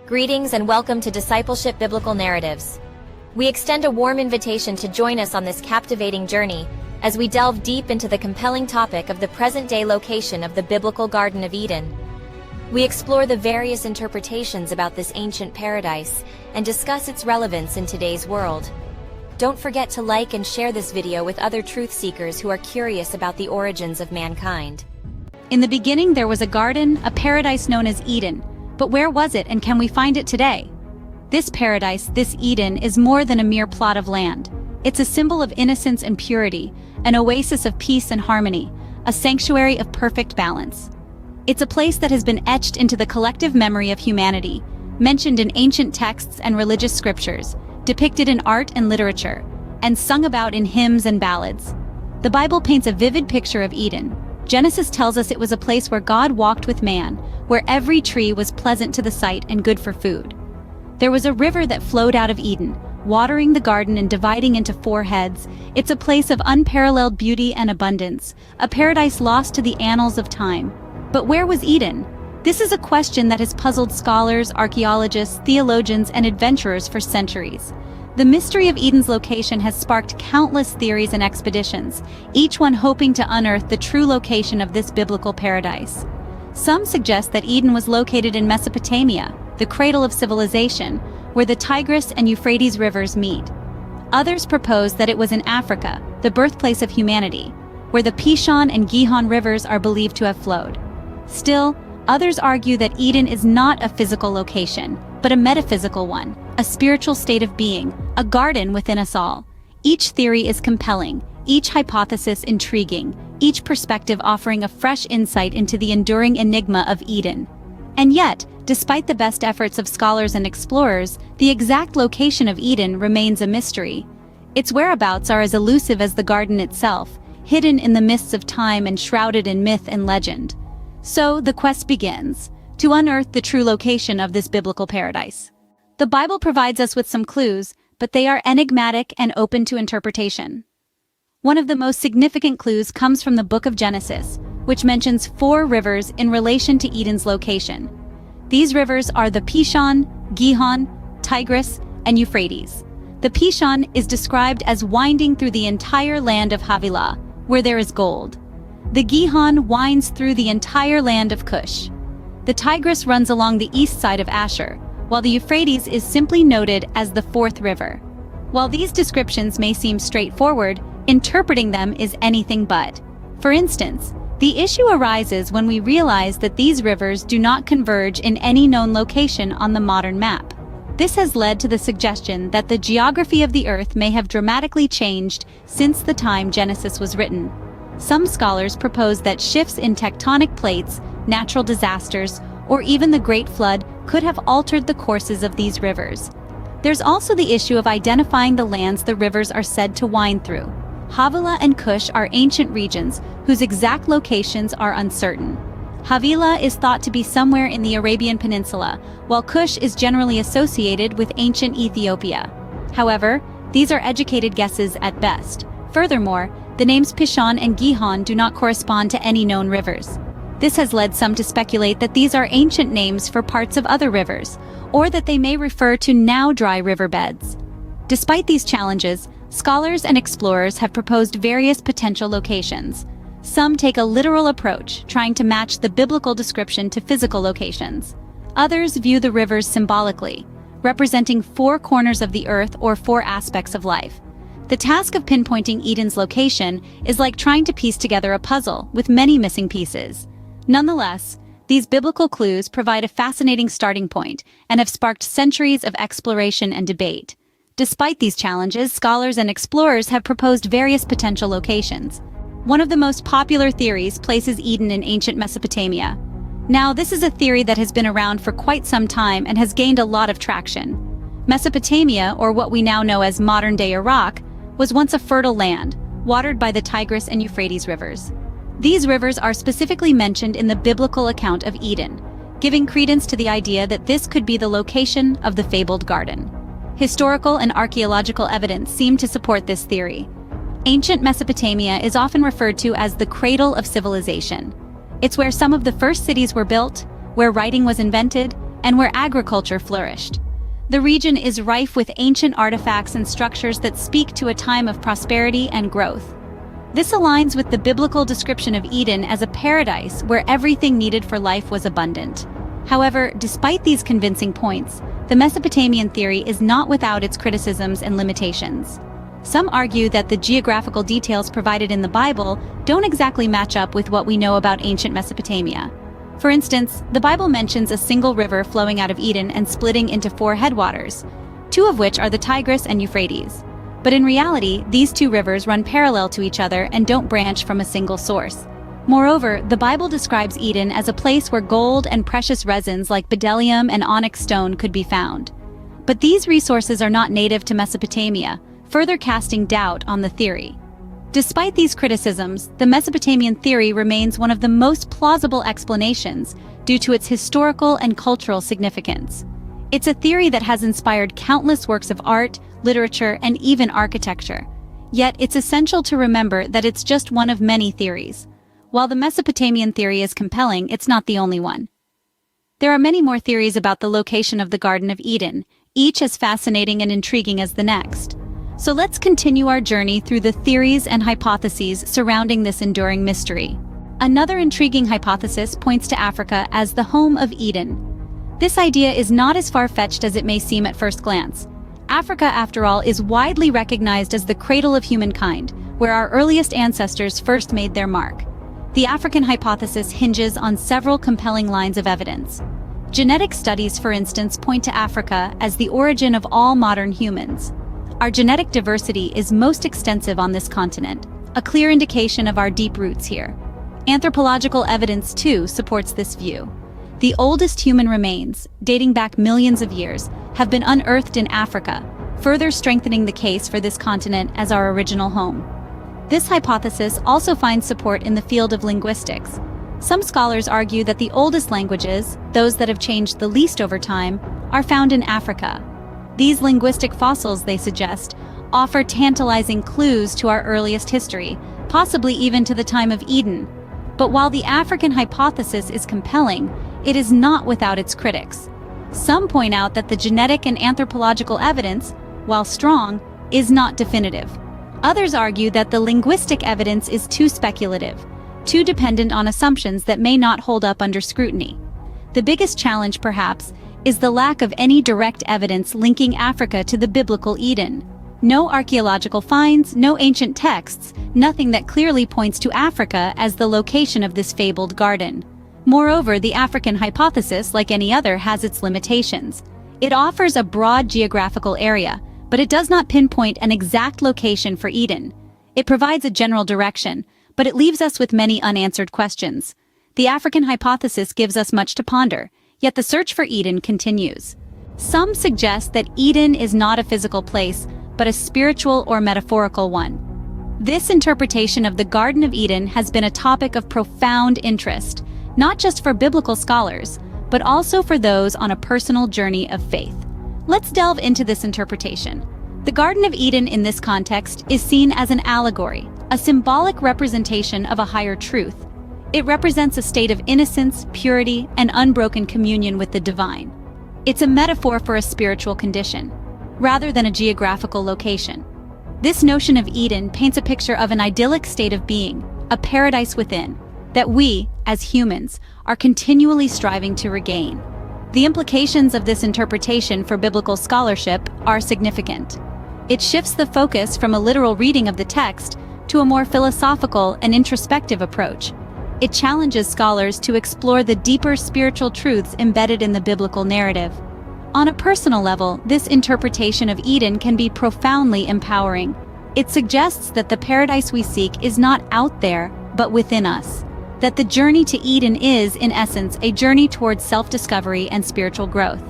Greetings and welcome to Discipleship Biblical Narratives. We extend a warm invitation to join us on this captivating journey as we delve deep into the compelling topic of the present-day location of the biblical Garden of Eden. We explore the various interpretations about this ancient paradise and discuss its relevance in today's world. Don't forget to like and share this video with other truth seekers who are curious about the origins of mankind. In the beginning there was a garden, a paradise known as Eden. But where was it, and can we find it today? This paradise, this Eden, is more than a mere plot of land. It's a symbol of innocence and purity, an oasis of peace and harmony, a sanctuary of perfect balance. It's a place that has been etched into the collective memory of humanity, mentioned in ancient texts and religious scriptures, depicted in art and literature, and sung about in hymns and ballads. The Bible paints a vivid picture of Eden. Genesis tells us it was a place where God walked with man, where every tree was pleasant to the sight and good for food. There was a river that flowed out of Eden, watering the garden and dividing into 4 heads. It's a place of unparalleled beauty and abundance, a paradise lost to the annals of time. But where was Eden? This is a question that has puzzled scholars, archaeologists, theologians, and adventurers for centuries. The mystery of Eden's location has sparked countless theories and expeditions, each one hoping to unearth the true location of this biblical paradise. Some suggest that Eden was located in Mesopotamia, the cradle of civilization, where the Tigris and Euphrates rivers meet. Others propose that it was in Africa, the birthplace of humanity, where the Pishon and Gihon rivers are believed to have flowed. Still, others argue that Eden is not a physical location, but a metaphysical one, a spiritual state of being, a garden within us all. Each theory is compelling, each hypothesis intriguing, each perspective offering a fresh insight into the enduring enigma of Eden. And yet, despite the best efforts of scholars and explorers, the exact location of Eden remains a mystery. Its whereabouts are as elusive as the garden itself, hidden in the mists of time and shrouded in myth and legend. So, the quest begins, to unearth the true location of this biblical paradise. The Bible provides us with some clues, but they are enigmatic and open to interpretation. One of the most significant clues comes from the book of Genesis, which mentions 4 rivers in relation to Eden's location. These rivers are the Pishon, Gihon, Tigris, and Euphrates. The Pishon is described as winding through the entire land of Havilah, where there is gold. The Gihon winds through the entire land of Cush. The Tigris runs along the east side of Ashur, while the Euphrates is simply noted as the 4th river. While these descriptions may seem straightforward, interpreting them is anything but. For instance, the issue arises when we realize that these rivers do not converge in any known location on the modern map. This has led to the suggestion that the geography of the Earth may have dramatically changed since the time Genesis was written. Some scholars propose that shifts in tectonic plates, natural disasters, or even the Great Flood could have altered the courses of these rivers. There's also the issue of identifying the lands the rivers are said to wind through. Havilah and Cush are ancient regions whose exact locations are uncertain. Havilah is thought to be somewhere in the Arabian Peninsula, while Cush is generally associated with ancient Ethiopia. However, these are educated guesses at best. Furthermore, the names Pishon and Gihon do not correspond to any known rivers. This has led some to speculate that these are ancient names for parts of other rivers, or that they may refer to now dry riverbeds. Despite these challenges, scholars and explorers have proposed various potential locations. Some take a literal approach, trying to match the biblical description to physical locations. Others view the rivers symbolically, representing 4 corners of the earth or 4 aspects of life. The task of pinpointing Eden's location is like trying to piece together a puzzle with many missing pieces. Nonetheless, these biblical clues provide a fascinating starting point and have sparked centuries of exploration and debate. Despite these challenges, scholars and explorers have proposed various potential locations. One of the most popular theories places Eden in ancient Mesopotamia. Now, this is a theory that has been around for quite some time and has gained a lot of traction. Mesopotamia, or what we now know as modern-day Iraq, was once a fertile land, watered by the Tigris and Euphrates rivers. These rivers are specifically mentioned in the biblical account of Eden, giving credence to the idea that this could be the location of the fabled garden. Historical and archaeological evidence seem to support this theory. Ancient Mesopotamia is often referred to as the cradle of civilization. It's where some of the first cities were built, where writing was invented, and where agriculture flourished. The region is rife with ancient artifacts and structures that speak to a time of prosperity and growth. This aligns with the biblical description of Eden as a paradise where everything needed for life was abundant. However, despite these convincing points, the Mesopotamian theory is not without its criticisms and limitations. Some argue that the geographical details provided in the Bible don't exactly match up with what we know about ancient Mesopotamia. For instance, the Bible mentions a single river flowing out of Eden and splitting into 4 headwaters, 2 of which are the Tigris and Euphrates. But in reality, these 2 rivers run parallel to each other and don't branch from a single source. Moreover, the Bible describes Eden as a place where gold and precious resins like bdellium and onyx stone could be found. But these resources are not native to Mesopotamia, further casting doubt on the theory. Despite these criticisms, the Mesopotamian theory remains one of the most plausible explanations due to its historical and cultural significance. It's a theory that has inspired countless works of art, literature, and even architecture. Yet it's essential to remember that it's just one of many theories. While the Mesopotamian theory is compelling, it's not the only one. There are many more theories about the location of the Garden of Eden, each as fascinating and intriguing as the next. So let's continue our journey through the theories and hypotheses surrounding this enduring mystery. Another intriguing hypothesis points to Africa as the home of Eden. This idea is not as far-fetched as it may seem at first glance. Africa, after all, is widely recognized as the cradle of humankind, where our earliest ancestors first made their mark. The African hypothesis hinges on several compelling lines of evidence. Genetic studies, for instance, point to Africa as the origin of all modern humans. Our genetic diversity is most extensive on this continent, a clear indication of our deep roots here. Anthropological evidence, too, supports this view. The oldest human remains, dating back millions of years, have been unearthed in Africa, further strengthening the case for this continent as our original home. This hypothesis also finds support in the field of linguistics. Some scholars argue that the oldest languages, those that have changed the least over time, are found in Africa. These linguistic fossils, they suggest, offer tantalizing clues to our earliest history, possibly even to the time of Eden. But while the African hypothesis is compelling, it is not without its critics. Some point out that the genetic and anthropological evidence, while strong, is not definitive. Others argue that the linguistic evidence is too speculative, too dependent on assumptions that may not hold up under scrutiny. The biggest challenge, perhaps, is the lack of any direct evidence linking Africa to the biblical Eden. No archaeological finds, no ancient texts, nothing that clearly points to Africa as the location of this fabled garden. Moreover, the African hypothesis, like any other, has its limitations. It offers a broad geographical area, but it does not pinpoint an exact location for Eden. It provides a general direction, but it leaves us with many unanswered questions. The African hypothesis gives us much to ponder, yet the search for Eden continues. Some suggest that Eden is not a physical place, but a spiritual or metaphorical one. This interpretation of the Garden of Eden has been a topic of profound interest, not just for biblical scholars, but also for those on a personal journey of faith. Let's delve into this interpretation. The Garden of Eden in this context is seen as an allegory, a symbolic representation of a higher truth. It represents a state of innocence, purity, and unbroken communion with the divine. It's a metaphor for a spiritual condition, rather than a geographical location. This notion of Eden paints a picture of an idyllic state of being, a paradise within, that we, as humans, are continually striving to regain. The implications of this interpretation for biblical scholarship are significant. It shifts the focus from a literal reading of the text to a more philosophical and introspective approach. It challenges scholars to explore the deeper spiritual truths embedded in the biblical narrative. On a personal level, this interpretation of Eden can be profoundly empowering. It suggests that the paradise we seek is not out there, but within us. That the journey to Eden is, in essence, a journey towards self-discovery and spiritual growth.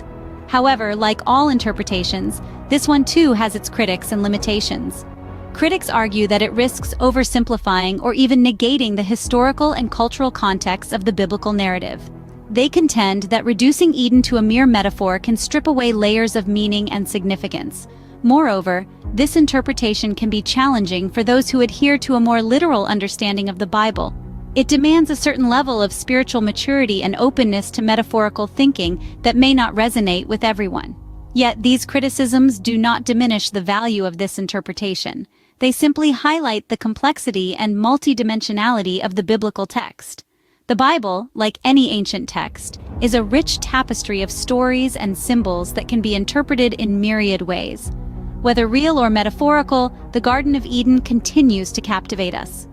However, like all interpretations, this one too has its critics and limitations. Critics argue that it risks oversimplifying or even negating the historical and cultural context of the biblical narrative. They contend that reducing Eden to a mere metaphor can strip away layers of meaning and significance. Moreover, this interpretation can be challenging for those who adhere to a more literal understanding of the Bible. It demands a certain level of spiritual maturity and openness to metaphorical thinking that may not resonate with everyone. Yet these criticisms do not diminish the value of this interpretation. They simply highlight the complexity and multidimensionality of the biblical text. The Bible, like any ancient text, is a rich tapestry of stories and symbols that can be interpreted in myriad ways. Whether real or metaphorical, the Garden of Eden continues to captivate us.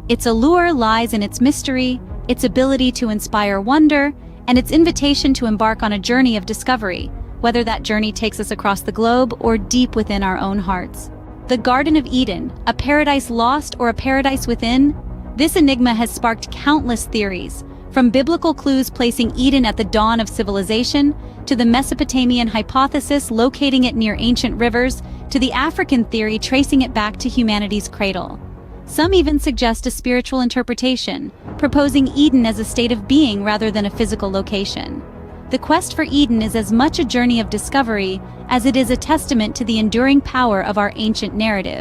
Its allure lies in its mystery, its ability to inspire wonder, and its invitation to embark on a journey of discovery, whether that journey takes us across the globe or deep within our own hearts. The Garden of Eden, a paradise lost or a paradise within? This enigma has sparked countless theories, from biblical clues placing Eden at the dawn of civilization, to the Mesopotamian hypothesis locating it near ancient rivers, to the African theory tracing it back to humanity's cradle. Some even suggest a spiritual interpretation, proposing Eden as a state of being rather than a physical location. The quest for Eden is as much a journey of discovery as it is a testament to the enduring power of our ancient narrative.